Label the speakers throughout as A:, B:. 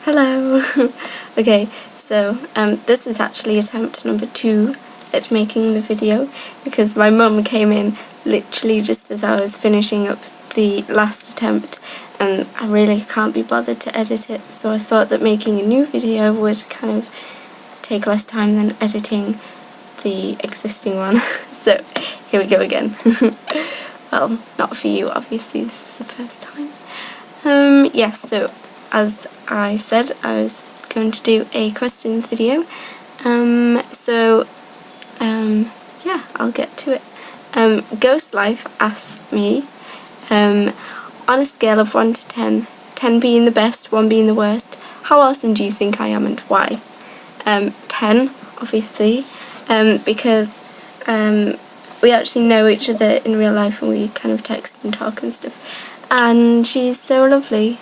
A: Hello! Okay, so this is actually attempt number 2 at making the video, because my mum came in literally just as I was finishing up the last attempt and I really can't be bothered to edit it, so I thought that making a new video would kind of take less time than editing the existing one. So here we go again. Well, not for you obviously, this is the first time. Yes, so as I said, I was going to do a questions video. Yeah, I'll get to it. Ghost Life asks me, on a scale of 1 to 10, 10 being the best, 1 being the worst, how awesome do you think I am and why? 10, obviously, because we actually know each other in real life and we kind of text and talk and stuff. And she's so lovely.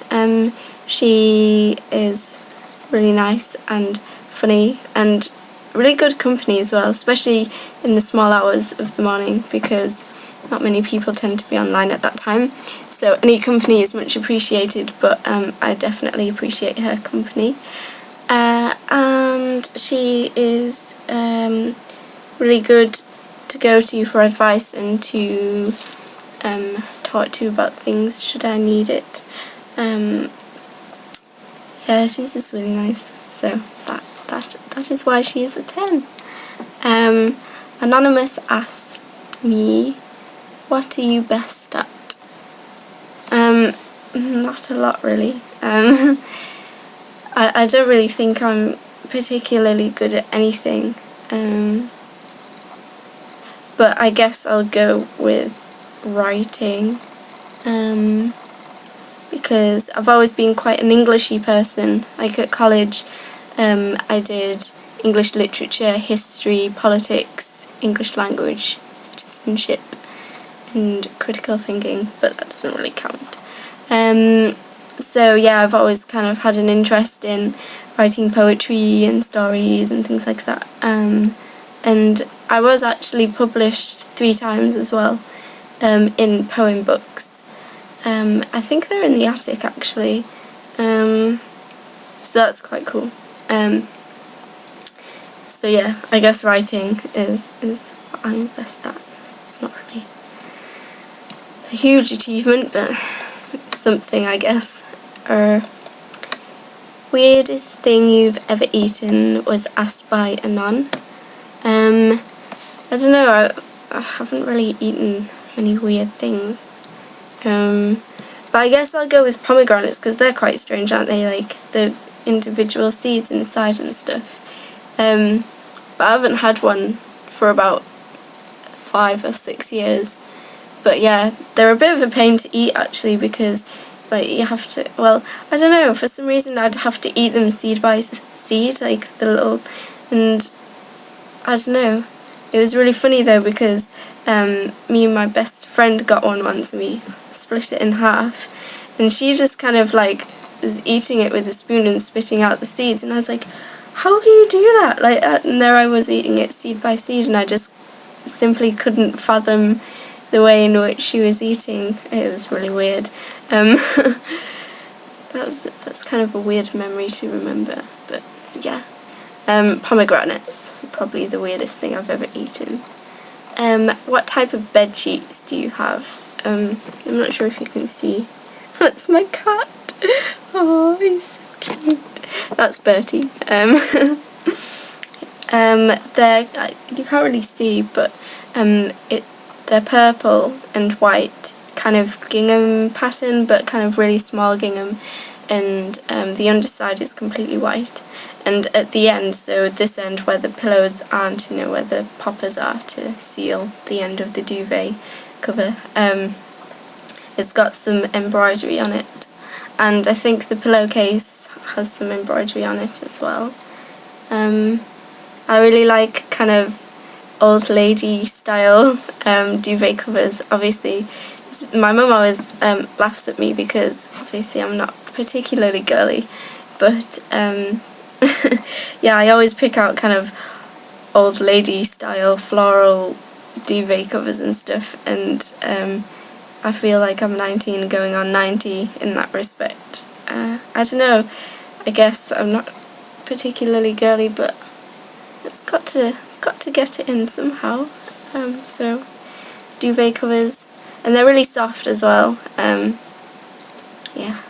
A: She is really nice and funny and really good company as well, especially in the small hours of the morning, because not many people tend to be online at that time. So any company is much appreciated, but I definitely appreciate her company. And she is really good to go to for advice and to talk to about things should I need it. Yeah, she's just really nice, so that is why she is a 10. Anonymous asked me, what are you best at? Not a lot really. I don't really think I'm particularly good at anything, but I guess I'll go with writing, because I've always been quite an Englishy person. Like at college, I did English literature, history, politics, English language, citizenship, and critical thinking, but that doesn't really count. So yeah, I've always kind of had an interest in writing poetry and stories and things like that. And I was actually published 3 times as well, in poem books. I think they're in the attic actually, so that's quite cool. So yeah, I guess writing is what I'm best at. It's not really a huge achievement, but it's something, I guess. Weirdest thing you've ever eaten was asked by Anon. I don't know, I haven't really eaten many weird things. But I guess I'll go with pomegranates, because they're quite strange, aren't they? Like the individual seeds inside and stuff. But I haven't had one for about 5 or 6 years. But yeah, they're a bit of a pain to eat actually, because like you have to, well, I don't know, for some reason I'd have to eat them seed by seed, like the little, and I don't know. It was really funny though, because me and my best friend got one once and we split it in half, and she just kind of like was eating it with a spoon and spitting out the seeds, and I was like, how can you do that? Like, and there I was eating it seed by seed, and I just simply couldn't fathom the way in which she was eating. It was really weird. That's kind of a weird memory to remember, but yeah. Pomegranates, probably the weirdest thing I've ever eaten. What type of bed sheets do you have? I'm not sure if you can see. That's my cat. Oh, he's so cute. That's Bertie. You can't really see, but they're purple and white, kind of gingham pattern, but kind of really small gingham, and the underside is completely white. And at the end, so this end where the pillows aren't, you know, where the poppers are to seal the end of the duvet cover, it's got some embroidery on it. And I think the pillowcase has some embroidery on it as well. I really like kind of old lady style duvet covers. Obviously, my mum always laughs at me because obviously I'm not particularly girly, but yeah, I always pick out kind of old lady style floral duvet covers and stuff, and I feel like I'm 19 going on 90 in that respect. I don't know, I guess I'm not particularly girly, but it's got to get it in somehow. So duvet covers, and they're really soft as well. Yeah.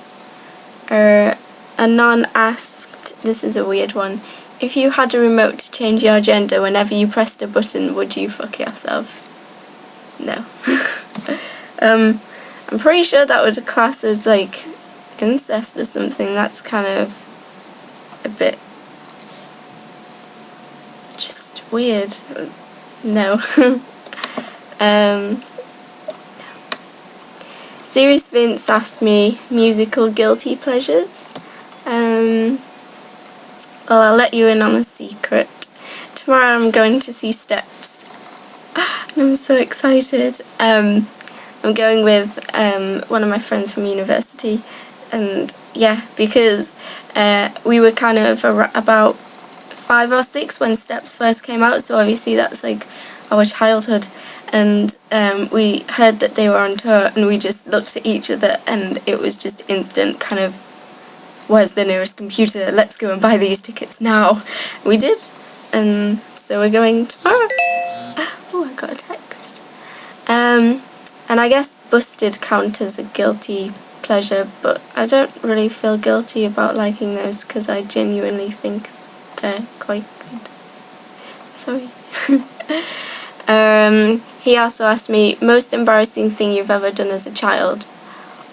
A: Anon asked, this is a weird one, if you had a remote to change your gender whenever you pressed a button, would you fuck yourself? No. I'm pretty sure that would class as like incest or something. That's kind of a bit just weird. No. Serious Vince asked me musical guilty pleasures. Well, I'll let you in on a secret. Tomorrow I'm going to see Steps, and I'm so excited. I'm going with one of my friends from university, and yeah, because we were kind of about 5 or 6 when Steps first came out, so obviously that's like our childhood, and we heard that they were on tour, and we just looked at each other, and it was just instant kind of, where's the nearest computer, let's go and buy these tickets now. We did, and so we're going tomorrow. Oh, I got a text. And I guess Busted count as a guilty pleasure, but I don't really feel guilty about liking those because I genuinely think they're quite good. Sorry. He also asked me, most embarrassing thing you've ever done as a child.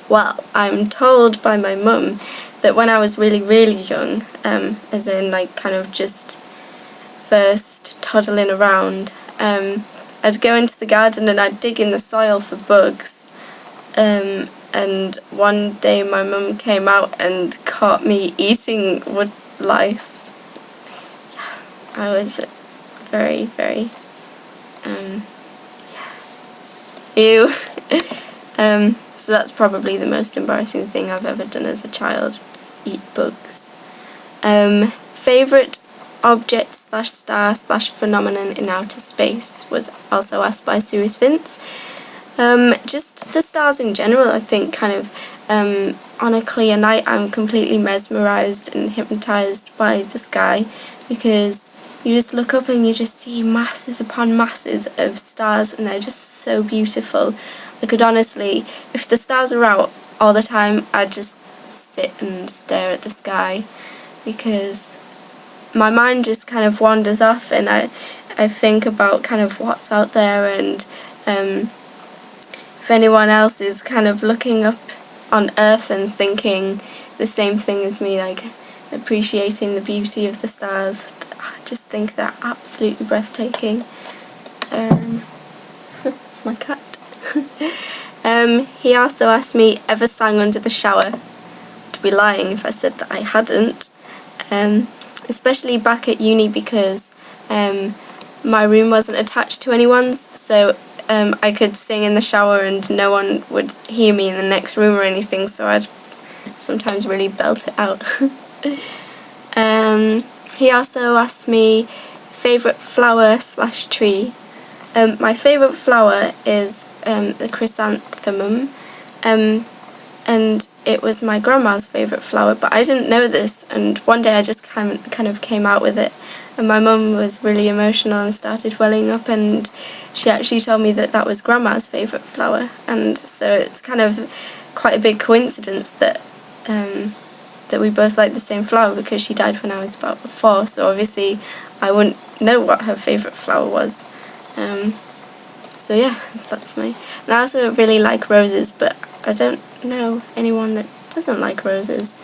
A: Well, I'm told by my mum that when I was really, really young, as in like kind of just first toddling around, I'd go into the garden and I'd dig in the soil for bugs. And one day my mum came out and caught me eating wood lice. I was very, very, ew. So that's probably the most embarrassing thing I've ever done as a child, eat bugs. Favourite object / star / phenomenon in outer space was also asked by Serious Vince. Just the stars in general, I think, kind of, on a clear night I'm completely mesmerised and hypnotised by the sky, because you just look up and you just see masses upon masses of stars, and they're just so beautiful. I could honestly, if the stars are out all the time, I'd just sit and stare at the sky, because my mind just kind of wanders off, and I think about kind of what's out there, and if anyone else is kind of looking up on Earth and thinking the same thing as me, like appreciating the beauty of the stars, I just think they're absolutely breathtaking. It's my cat. He also asked me, ever sang under the shower? I'd be lying if I said that I hadn't. Especially back at uni, because my room wasn't attached to anyone's, so I could sing in the shower and no one would hear me in the next room or anything, so I'd sometimes really belt it out. He also asked me favourite flower / tree. My favourite flower is the chrysanthemum, and it was my grandma's favourite flower, but I didn't know this, and one day I just kind of came out with it, and my mum was really emotional and started welling up, and she actually told me that that was grandma's favourite flower, and so it's kind of quite a big coincidence that that we both like the same flower, because she died when I was about 4, so obviously I wouldn't know what her favourite flower was. So yeah, that's and I also really like roses, but I don't know anyone that doesn't like roses,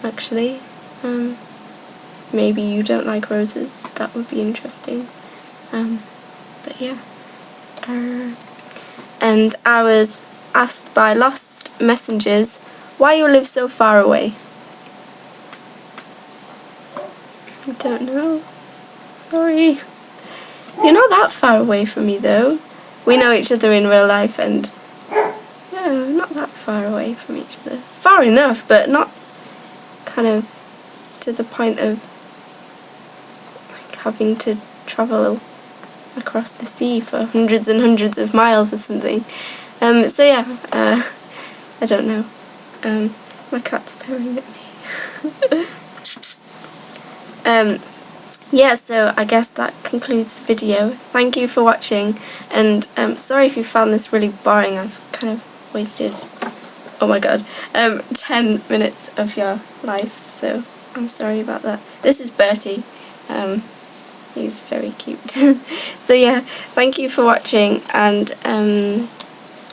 A: actually. Maybe you don't like roses, that would be interesting. But yeah. And I was asked by Lost Messengers, why you live so far away? I don't know. Sorry. You're not that far away from me, though. We know each other in real life, and yeah, not that far away from each other. Far enough, but not kind of to the point of like having to travel across the sea for hundreds and hundreds of miles or something. So yeah, I don't know. My cat's purring at me. Yeah, so I guess that concludes the video. Thank you for watching, and sorry if you found this really boring. I've kind of wasted, oh my god, 10 minutes of your life, so I'm sorry about that. This is Bertie. He's very cute. So yeah, thank you for watching, and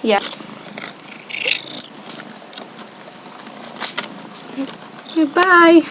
A: yeah. Goodbye!